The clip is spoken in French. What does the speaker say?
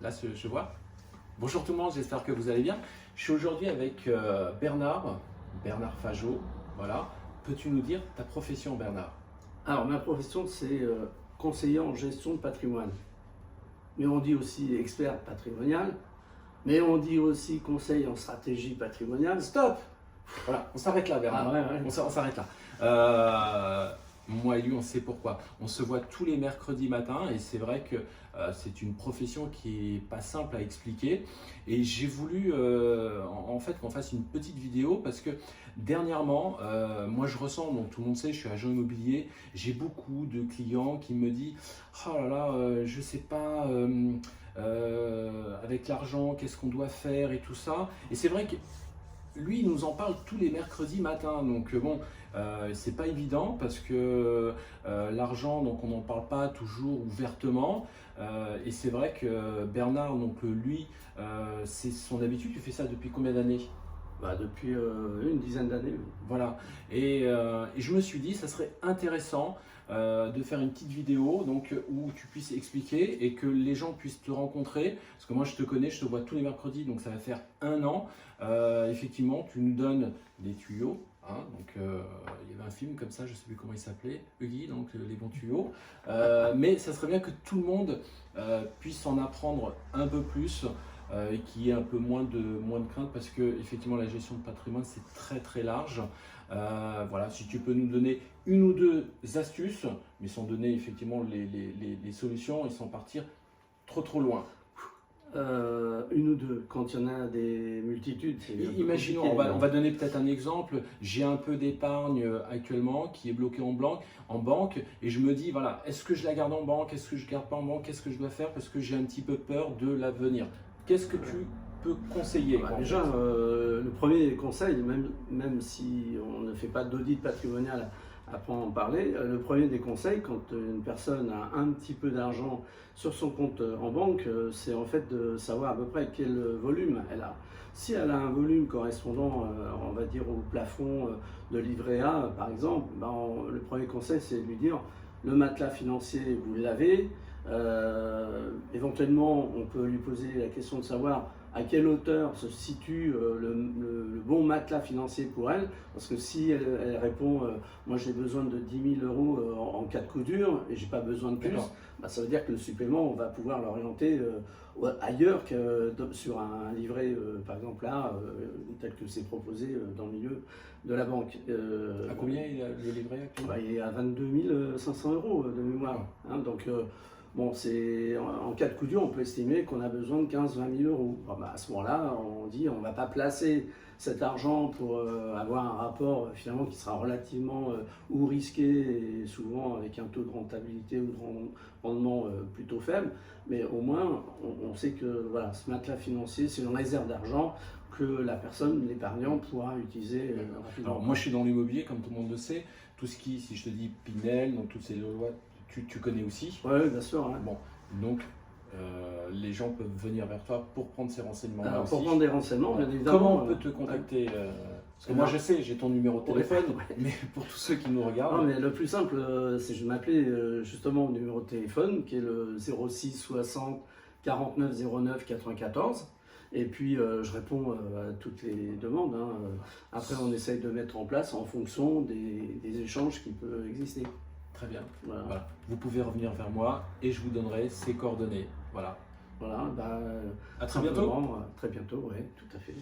là je vois. Bonjour tout le monde, j'espère que vous allez bien. Je suis aujourd'hui avec Bernard Fajot. Voilà. Peux-tu nous dire ta profession, Bernard? Alors, ma profession, c'est conseiller en gestion de patrimoine. Mais on dit aussi expert patrimonial, mais on dit aussi conseil en stratégie patrimoniale. Stop! Voilà, on s'arrête là, Bernard. Ah ouais. On s'arrête là. Moi et lui, on sait pourquoi. On se voit tous les mercredis matins et c'est vrai que c'est une profession qui est pas simple à expliquer. Et j'ai voulu en fait qu'on fasse une petite vidéo parce que dernièrement, moi je ressens, donc tout le monde sait, je suis agent immobilier, j'ai beaucoup de clients qui me disent oh là là, je sais pas. Avec l'argent, qu'est-ce qu'on doit faire et tout ça. Et c'est vrai que lui, il nous en parle tous les mercredis matins. Donc bon, c'est pas évident parce que l'argent, donc on n'en parle pas toujours ouvertement. Et c'est vrai que Bernard, donc lui, c'est son habitude. Tu fais ça depuis combien d'années? Depuis une dizaine d'années. Voilà. Et je me suis dit, ça serait intéressant de faire une petite vidéo donc, où tu puisses expliquer et que les gens puissent te rencontrer. Parce que moi, je te connais, je te vois tous les mercredis, donc ça va faire 1 an. Effectivement, tu nous donnes des tuyaux. Hein, donc, il y avait un film comme ça, je ne sais plus comment il s'appelait, Huggy, donc les bons tuyaux. Mais ça serait bien que tout le monde puisse en apprendre un peu plus. Et qu'il y ait un peu moins de crainte parce que effectivement la gestion de patrimoine c'est très large. Voilà, si tu peux nous donner une ou deux astuces, mais sans donner effectivement les solutions et sans partir trop loin. Une ou deux, quand il y en a des multitudes. Imaginons, on va donner peut-être un exemple. J'ai un peu d'épargne actuellement qui est bloquée en banque et je me dis, voilà, est-ce que je la garde en banque, est-ce que je ne garde pas en banque, qu'est-ce que je dois faire parce que j'ai un petit peu peur de l'avenir. Qu'est-ce que tu peux conseiller? Déjà, le premier conseil, même si on ne fait pas d'audit patrimonial, après en parler, le premier des conseils, quand une personne a un petit peu d'argent sur son compte en banque, c'est en fait de savoir à peu près quel volume elle a. Si elle a un volume correspondant, on va dire, au plafond de livret A, par exemple, le premier conseil, c'est de lui dire, le matelas financier, vous l'avez. Éventuellement, on peut lui poser la question de savoir à quelle hauteur se situe le bon matelas financier pour elle. Parce que si elle répond moi j'ai besoin de 10 000 euros en cas de coup dur et j'ai pas besoin de plus, ça veut dire que le supplément, on va pouvoir l'orienter ailleurs que sur un livret, par exemple là, tel que c'est proposé dans le milieu de la banque. À combien il a le livret actuellement? Il est à 22 500 euros de mémoire. Hein, donc, bon, en cas de coup dur, on peut estimer qu'on a besoin de 15-20 000 euros. À ce moment-là, on dit on ne va pas placer cet argent pour avoir un rapport finalement qui sera relativement ou risqué et souvent avec un taux de rentabilité ou de rendement plutôt faible. Mais au moins, on sait que voilà, ce matelas financier, c'est une réserve d'argent que la personne, l'épargnant, pourra utiliser rapidement. Alors moi je suis dans l'immobilier comme tout le monde le sait, tout ce qui, si je te dis Pinel, donc toutes ces lois, tu connais aussi. Oui, bien sûr. Hein. Bon, donc les gens peuvent venir vers toi pour prendre ces renseignements-là. Alors, aussi. pour prendre des renseignements, bien évidemment. Comment on peut te contacter parce que moi je sais, j'ai ton numéro de téléphone, mais pour tous ceux qui nous regardent. Non, mais le plus simple, c'est je m'appelais justement au numéro de téléphone qui est le 06 60 49 09 94. Et puis je réponds à toutes les demandes. Hein. Après, on essaye de mettre en place en fonction des échanges qui peuvent exister. Très bien. Voilà. Voilà. Vous pouvez revenir vers moi et je vous donnerai ses coordonnées. Voilà. Voilà. À très bientôt. Très bientôt, oui, tout à fait.